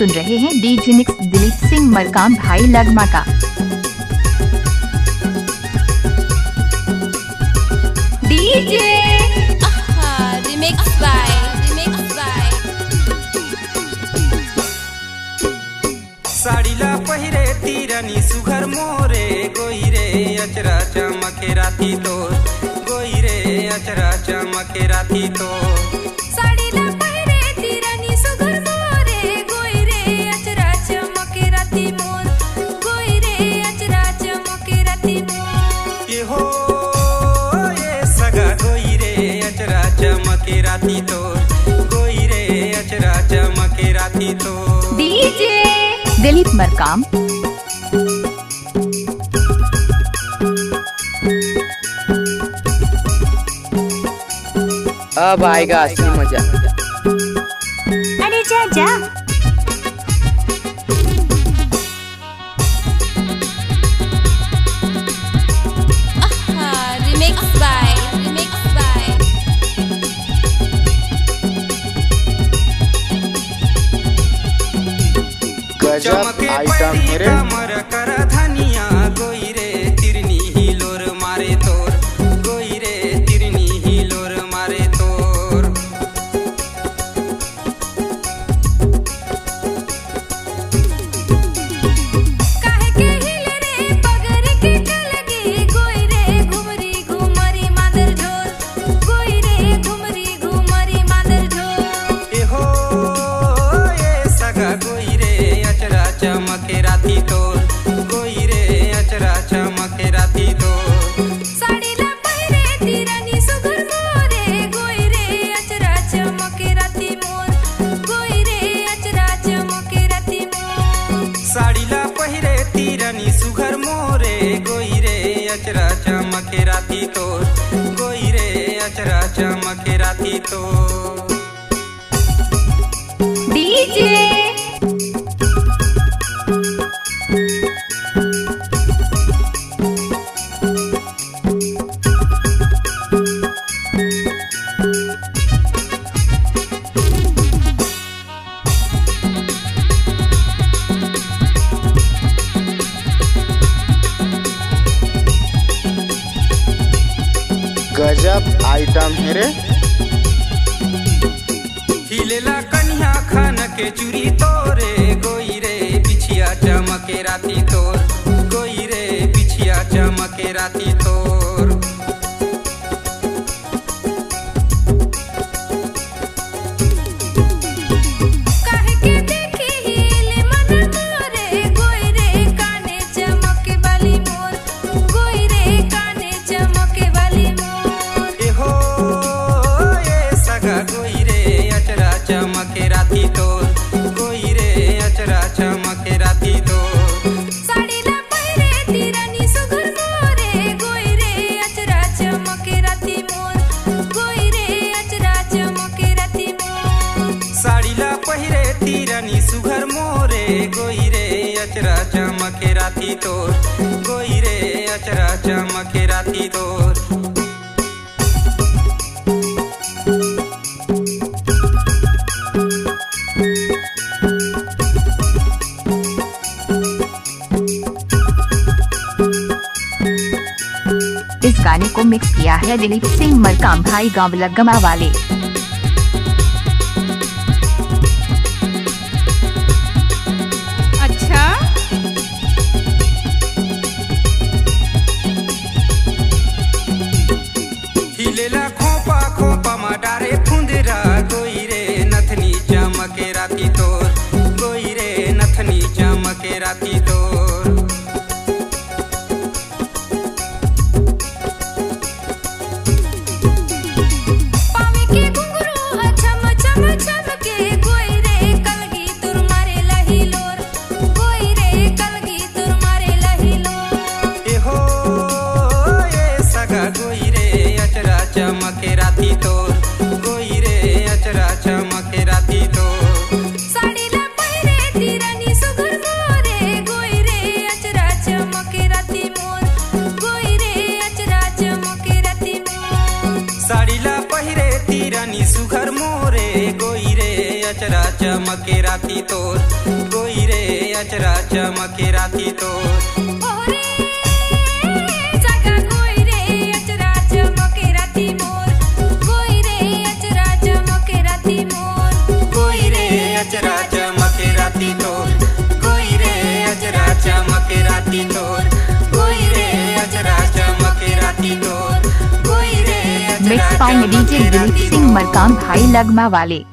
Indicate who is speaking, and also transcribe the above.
Speaker 1: सुन रहे हैं डीजे मिक्स दिलीप सिंह मरकाम भाई लगमा का।
Speaker 2: डीजे रिमिक्स बाय
Speaker 3: साड़ीला पहिरे तीरनी सुघर मोरे गोइरे अचरा चमके राती तो गोइरे अचरा चमके राती तो
Speaker 2: साड़ीला पहिरे तीरनी सुघर मोरे गोइरे अचरा चमके राती मोर गोइरे अचरा चमके राती मोर
Speaker 3: ये हो ये सगा गोइरे अचरा चमके राती तो गोइरे अचरा चमके राती तो
Speaker 1: डीजे दिलीप मरकाम।
Speaker 4: अब आएगा असली मजा।
Speaker 2: अरे जा जा रिमिक्स बाय
Speaker 4: गजब आइटम है रे।
Speaker 3: कमर कर धनिया गोइरे तिरनी हिलोर मारे तोर गोइरे तिरनी हिलोर मारे तोर
Speaker 2: काहे के हिले रे पगर के कलगी गोइरे घुमरी घुमरी मादर ढोल गोइरे घुमरी घुमरी मादर ढोल
Speaker 3: ए हो ये सगा गोइरे अचरा चमके राती तोर गोइरे अचरा चमके राती तोर
Speaker 2: साड़ीला पहिरे तीरनी सुघर मोरे गोइरे अचरा चमके राती मोर गोइरे अचरा चमके राती मोर
Speaker 3: साड़ीला पहिरे तीरनी सुघर मोरे गोइरे अचरा चमके राती तोर गोइरे अचरा चमके राती तोर
Speaker 1: डीजे
Speaker 4: गजब आइटम है रे।
Speaker 3: हिलेला कन्या खान के चूरी तोरे गोइरे बिछिया चमके राती तोर गोइरे बिछिया चमके राती तोर
Speaker 2: काहे के देखी हिले मन मोरे गोइरे काने चमके वाली मोर गोइरे काने चमके वाली मोर
Speaker 3: ए हो ये सगा गोइरे अचरा चमके राती तोर गोइरे अचरा चमके राती तोर
Speaker 2: साड़ीला पहिरे तीरनी सुघर मोरे गोइरे अचरा चमके राती मोर गोइरे अचरा चमके राती मोर
Speaker 3: साड़ीला पहिरे तीरनी सुघर मोरे गोइरे अचरा चमके राती तोर गोइरे अचरा चमके राती तोर
Speaker 1: इस गाने को मिक्स किया है दिलीप सिंह मरकाम भाई गाँव लगमा वाले।
Speaker 2: अच्छा
Speaker 3: हिलेला खोपा खोपा मडारे फुंदरा गोइरे नथनी चमके राती तोर गोइरे नथनी चमके राती तोर
Speaker 2: पावे के घुंघरू छम छम छम के गोइरे कलगी तुर मारे लही लोर गोइरे कलगी तुर मारे लही लोर
Speaker 3: ए हो ये सगा गोइरे अचरा चमके राती तोर गोइरे अचरा चमके राती तोर
Speaker 2: साड़ीला पहिरे तीरनी सुघर मोरे गोइरे अचरा चमके राती मोर गोइरे अचरा चमके राती मोर
Speaker 3: साड़ीला पहिरे तीरनी सुघर मोरे गोइरे अचरा चमके राती तोर गोई रे अचरा चमके राती तोर
Speaker 2: ओरे जागा गोई रे अचरा चमके राती मोर गोई रे अचरा चमके राती मोर
Speaker 3: गोई रे अचरा चमके राती तोर गोई रे अचरा चमके राती तोर गोई रे अचरा चमके राती तोर गोई रे
Speaker 1: mix by DJ Dilip Singh Markam भाई लगमा वाले।